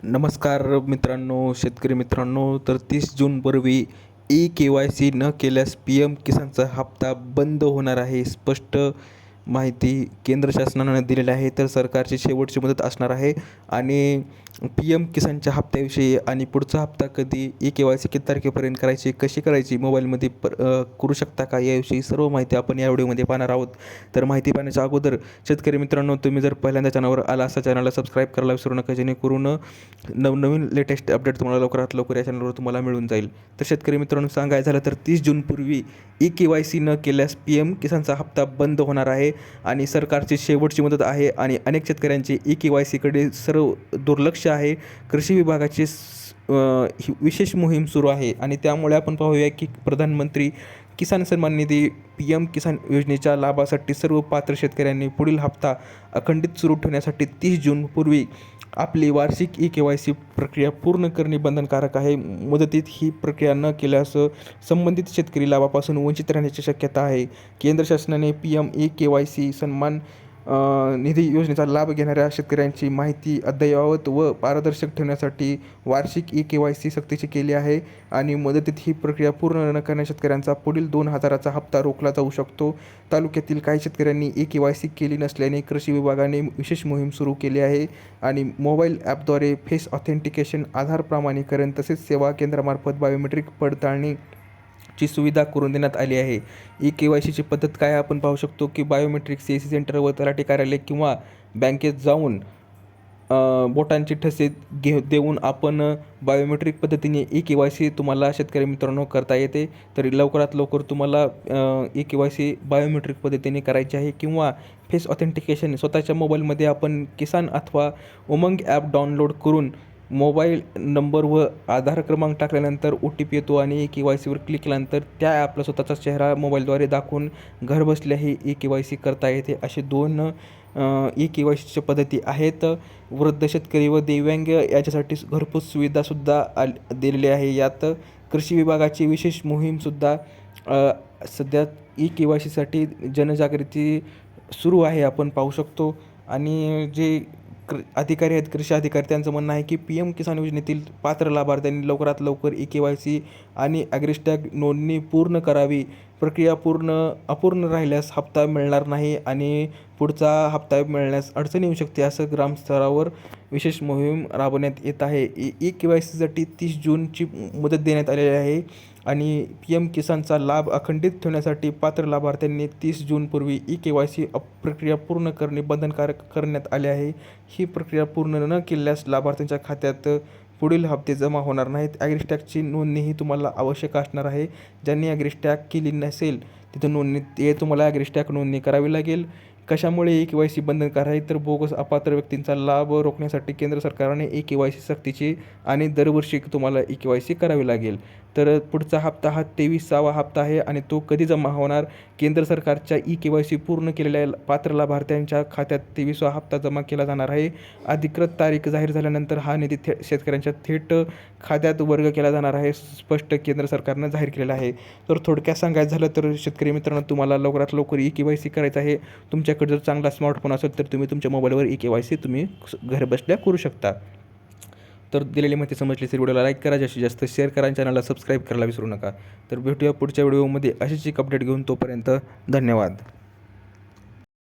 नमस्कार मित्रांनो, शेतकरी मित्रांनो. तर 30 जूनपूर्वी ई-के-वाय-सी न केल्यास पी-एम किसानचा हप्ता बंद होणार आहे. स्पष्ट माहिती केंद्र शासनानं दिलेली आहे. तर सरकारची शेवटची मुदत असणार आहे आणि पी-एम किसानच्या हप्त्याविषयी आणि पुढचा हप्ता कधी, ई-के-वाय-सी किती तारखेपर्यंत करायची, कशी करायची, मोबाईलमध्ये करू शकता का, याविषयी सर्व माहिती आपण या व्हिडिओमध्ये पाहणार आहोत. तर माहिती पाहण्याच्या अगोदर शेतकरी मित्रांनो, तुम्ही जर पहिल्यांदा चॅनलवर आला असा चॅनलला सबस्क्राईब करायला विसरू नका, जेणेकरून नवनवीन लेटेस्ट अपडेट तुम्हाला लवकरात लवकर या चॅनलवर तुम्हाला मिळून जाईल. तर शेतकरी मित्रांनो, सांगायचं झालं तर 30 जूनपूर्वी ई-के-वाय-सी न केल्यास पी-एम किसानचा हप्ता बंद होणार आहे आणि सरकारची शेवटची मुदत आहे आणि अनेक शेतकऱ्यांचे ई-के-वाय-सीकडे सर्व दुर्लक्ष आहे. कृषी विभागाची ही विशेष मोहीम सुरू आहे आणि त्यामुळे आपण पाहूया की प्रधानमंत्री किसान सन्मान निधी पी-एम किसान योजनेच्या लाभासाठी सर्व पात्र शेतकऱ्यांनी पुढील हप्ता अखंडित सुरू ठेवण्यासाठी 30 जूनपूर्वी आपली वार्षिक ई-के-वाय-सी प्रक्रिया पूर्ण करणे बंधनकारक आहे. मुदतीत ही प्रक्रिया न केल्यास संबंधित शेतकरी लाभापासून वंचित राहण्याची शक्यता आहे. केंद्र शासनाने पी-एम ई-के-वाय-सी सन्मान निधी योजनेचा लाभ घेणाऱ्या शेतकऱ्यांची माहिती अद्ययावत व पारदर्शक ठेवण्यासाठी वार्षिक ई-के-वाय-सी सक्तीची केली आहे आणि मुदतीत ही प्रक्रिया पूर्ण न करणाऱ्या शेतकऱ्यांचा पुढील 2,000चा हप्ता रोखला जाऊ शकतो. तालुक्यातील काही शेतकऱ्यांनी ई-के-वाय-सी केली नसल्याने कृषी विभागाने विशेष मोहीम सुरू केली आहे आणि मोबाईल ॲपद्वारे फेस ऑथेंटिकेशन, आधार प्रमाणीकरण तसेच सेवा केंद्रामार्फत बायोमेट्रिक पडताळणी ची सुविधा करून देण्यात आली आहे. ई-के-वाय-सीची पद्धत काय आपण पाहू शकतो की बायोमेट्रिक सी-एस-सी सेंटर व तलाठी कार्यालय किंवा बँकेत जाऊन बोटांचे ठसे देऊन आपण बायोमेट्रिक पद्धतीने ई-के-वाय-सी तुम्हाला शेतकरी मित्रांनो करता येते. तरी लवकरात लवकर तुम्हाला ई-के-वाय-सी बायोमेट्रिक पद्धतीने करायची आहे किंवा फेस ऑथेंटिकेशन स्वतःच्या मोबाईलमध्ये आपण किसान अथवा उमंग ॲप डाउनलोड करून मोबाईल नंबर व आधार क्रमांक टाकल्यानंतर ओ-टी-पी येतो आणि ई-के-वाय-सीवर क्लिक केल्यानंतर त्या ॲपला स्वतःचा चेहरा मोबाईलद्वारे दाखवून घरबसल्याही ई-के-वाय-सी करता येते. असे 2 ई-के-वाय-सीच्या पद्धती आहेत. वृद्ध शेतकरी व दिव्यांग याच्यासाठी घरपोच सुविधासुद्धा दिलेली आहे. यात कृषी विभागाची विशेष मोहीमसुद्धा सध्या ई-के-वाय-सीसाठी जनजागृती सुरू आहे आपण पाहू शकतो. आणि जे अधिकारी आहेत, कृषी अधिकारी, त्यांचं म्हणणं आहे की पी-एम किसान योजनेतील पात्र लाभार्थ्यांनी लवकरात लवकर ई-के-वाय-सी आणि ॲग्रिस्टॅग नोंदणी पूर्ण करावी. प्रक्रिया अपूर्ण राहिल्यास हप्ता मिळणार नाही आणि पुढचा हप्ता मिळण्यास अडचण येऊ शकते, असं ग्रामस्तरावर विशेष मोहीम राबवण्यात येत आहे. ई-के-वाय-सीसाठी 30 जूनची मुदत देण्यात आलेली आहे आणि पी-एम किसानचा लाभ अखंडित ठेवण्यासाठी पात्र लाभार्थ्यांनी 30 जूनपूर्वी ई-के-वाय-सी प्रक्रिया पूर्ण करणे बंधनकारक करण्यात आले आहे. ही प्रक्रिया पूर्ण न केल्यास लाभार्थ्यांच्या खात्यात पुढील हप्ते जमा होणार नाहीत. ॲग्रिस्टॅगची नोंदणीही तुम्हाला आवश्यक असणार आहे. ज्यांनी ॲग्रिस्टॅग केली नसेल तिथं नोंदणी तुम्हाला ॲग्रिस्टॅग नोंदणी करावी लागेल. कशामुळे ई-के-वाय-सी बंधनकारक आहे तर बोगस अपात्र व्यक्तींचा लाभ रोखण्यासाठी केंद्र सरकारने ई-के-वाय-सी सक्तीची आणि दरवर्षी तुम्हाला ई-के-वाय-सी करावी लागेल. तर पुढचा हप्ता हा 23वा हप्ता आहे आणि तो कधी जमा होणार? केंद्र सरकारच्या ई-के-वाय-सी पूर्ण केलेल्या पात्र लाभार्थ्यांच्या खात्यात 23वा हप्ता जमा केला जाणार आहे. अधिकृत तारीख जाहीर झाल्यानंतर हा निधी शेतकऱ्यांच्या थेट खात्यात वर्ग केला जाणार आहे, स्पष्ट केंद्र सरकारनं जाहीर केलेलं आहे. तर थोडक्यात सांगायचं झालं तर शेतकरी मित्रांनो, तुम्हाला लवकरात लवकर ई-के-वाय-सी करायचं आहे. तुमच्याकडे जर चांगला स्मार्टफोन असेल तर तुम्ही तुमच्या मोबाईलवर ई-के-वाय-सी तुम्ही घरबसल्या करू शकता. तर दिलेली माहिती समजली तर व्हिडिओला लाईक करा, जास्तीत जास्त शेअर करा आणि चॅनलला सबस्क्राईब करायला विसरू नका. तर भेटूया पुढच्या व्हिडिओमध्ये अशीच एक अपडेट घेऊन. तोपर्यंत धन्यवाद.